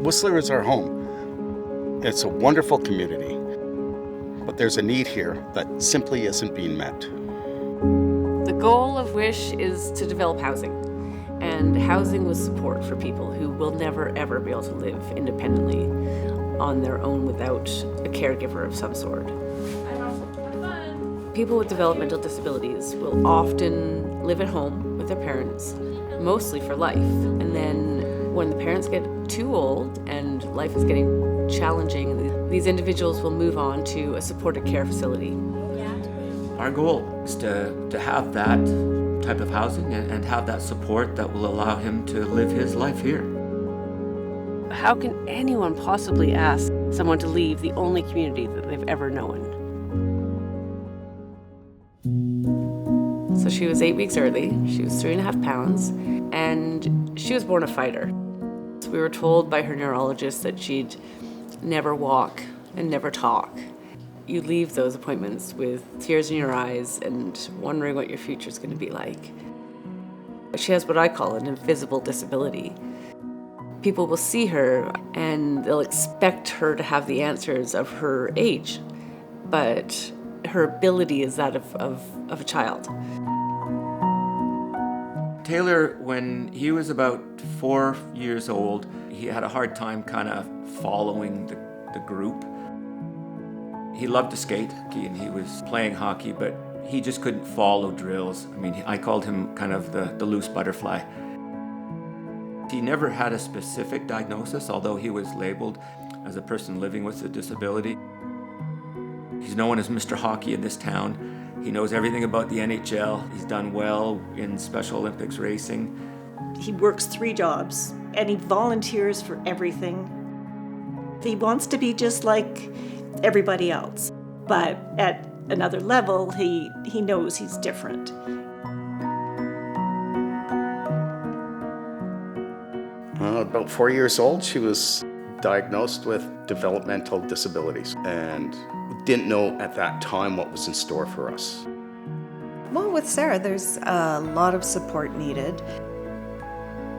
Whistler is our home. It's a wonderful community, but there's a need here that simply isn't being met. The goal of WISH is to develop housing, and housing with support for people who will never ever be able to live independently on their own without a caregiver of some sort. People with developmental disabilities will often live at home with their parents, mostly for life, and then when the parents get too old and life is getting challenging, these individuals will move on to a supported care facility. Our goal is to have that type of housing and have that support that will allow him to live his life here. How can anyone possibly ask someone to leave the only community that they've ever known? So she was 8 weeks early, she was 3.5 pounds, and she was born a fighter. So we were told by her neurologist that she'd never walk and never talk. You leave those appointments with tears in your eyes and wondering what your future's going to be like. She has what I call an invisible disability. People will see her and they'll expect her to have the answers of her age, but her ability is that of a child. Taylor, when he was about 4 years old, he had a hard time kind of following the group. He loved to skate and he was playing hockey, but he just couldn't follow drills. I mean, I called him kind of the loose butterfly. He never had a specific diagnosis, although he was labeled as a person living with a disability. He's known as Mr. Hockey in this town. He knows everything about the NHL. He's done well in Special Olympics racing. He works 3 jobs and he volunteers for everything. He wants to be just like everybody else, but at another level, he knows he's different. About 4 years old, she was diagnosed with developmental disabilities and didn't know at that time what was in store for us. Well, with Sarah, there's a lot of support needed.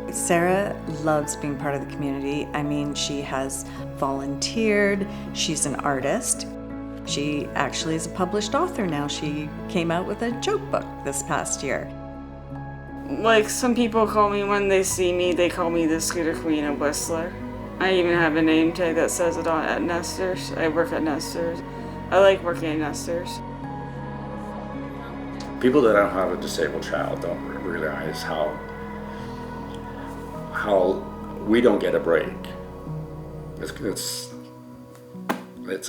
Sarah loves being part of the community. I mean, she has volunteered, she's an artist. She actually is a published author now. She came out with a joke book this past year. Like, some people call me, when they see me, they call me the Scooter Queen of Whistler. I even have a name tag that says it on at Nesters. I work at Nesters. I like working at Nesters. People that don't have a disabled child don't realize how we don't get a break. It's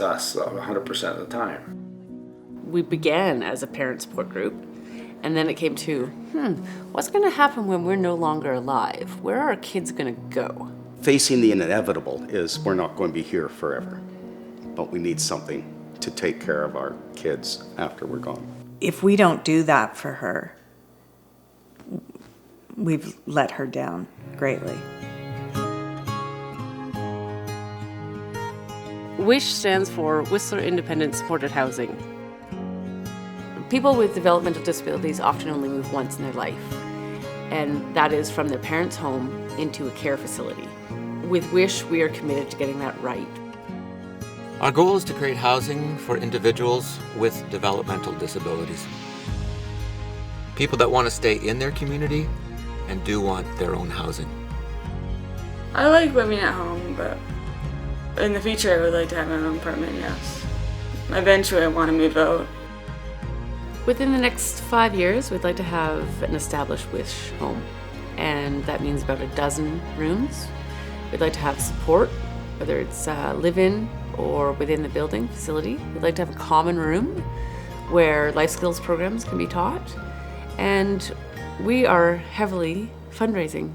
us 100% of the time. We began as a parent support group, and then it came to, what's going to happen when we're no longer alive? Where are our kids going to go? Facing the inevitable is we're not going to be here forever, but we need something to take care of our kids after we're gone. If we don't do that for her, we've let her down greatly. WISH stands for Whistler Independent Supported Housing. People with developmental disabilities often only move once in their life, and that is from their parents' home into a care facility. With WISH, we are committed to getting that right. Our goal is to create housing for individuals with developmental disabilities. People that want to stay in their community and do want their own housing. I like living at home, but in the future I would like to have my own apartment, yes. Eventually I want to move out. Within the next 5 years, we'd like to have an established WISH home, and that means about 12 rooms. We'd like to have support, whether it's live-in or within the building facility. We'd like to have a common room where life skills programs can be taught, and we are heavily fundraising.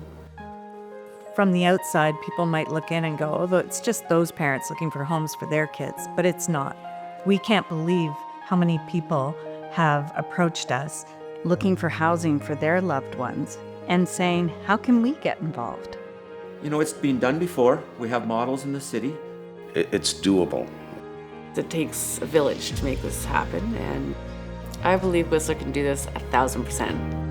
From the outside, people might look in and go, oh, it's just those parents looking for homes for their kids, but it's not. We can't believe how many people have approached us looking for housing for their loved ones and saying, how can we get involved? You know, it's been done before. We have models in the city. It's doable. It takes a village to make this happen, and I believe Whistler can do this 1,000%.